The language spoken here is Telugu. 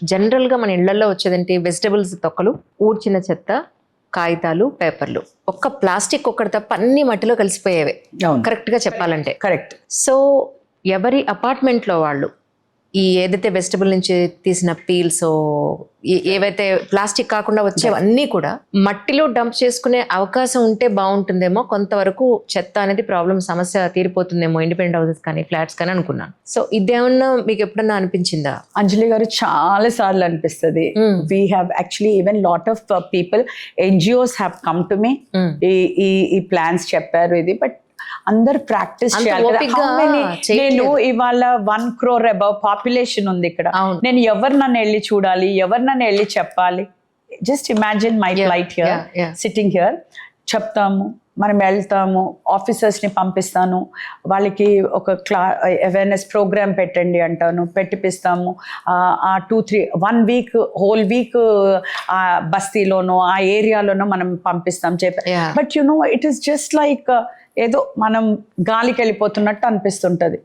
జనరల్ గా మన ఇళ్లలో వచ్చేదంటే వెజిటబుల్స్ తొక్కలు, ఊడ్చిన చెత్త, కాగితాలు, పేపర్లు. ఒక్క ప్లాస్టిక్ ఒక్కటి తప్ప అన్ని మట్టిలో కలిసిపోయేవే కరెక్ట్ గా చెప్పాలంటే. కరెక్ట్. సో ఎవరి అపార్ట్మెంట్ లో వాళ్ళు ఈ ఏదైతే వెజిటబుల్ నుంచి తీసిన పీల్స్ ఏవైతే ప్లాస్టిక్ కాకుండా వచ్చేవన్నీ కూడా మట్టిలో డంప్ చేసుకునే అవకాశం ఉంటే బాగుంటుందేమో, కొంతవరకు చెత్త అనేది ప్రాబ్లం సమస్య తీరిపోతుందేమో ఇండిపెండెంట్ హౌసెస్ కానీ ఫ్లాట్స్ కానీ అనుకున్నాను. సో ఇదేమన్నా మీకు ఎప్పుడన్నా అనిపించిందా? అంజలి గారు, చాలా సార్లు అనిపిస్తుంది. We have actually even lot of people, NGOs have come to me, ఈ ప్లాన్స్ చెప్పారు ఇది, బట్ అందరు ప్రాక్టీస్ చేయాలి కదా. నేను ఇవాళ 1 crore అబౌవ్ పాపులేషన్ ఉంది ఇక్కడ. నేను ఎవరు నన్ను వెళ్ళి చూడాలి, ఎవరు నన్ను వెళ్ళి చెప్పాలి? Just imagine my flight here, sitting here. చెప్తాము, మనం వెళ్తాము, ఆఫీసర్స్ని పంపిస్తాను, వాళ్ళకి ఒక అవేర్నెస్ ప్రోగ్రామ్ పెట్టండి అంటాను, పెట్టిపిస్తాము. ఆ 1 week హోల్ వీక్ ఆ బస్తీలోనో ఆ ఏరియాలోనో మనం పంపిస్తాం. But you know, it is just like ఏదో మనం గాలికి వెళ్ళిపోతున్నట్టు అనిపిస్తుంటది.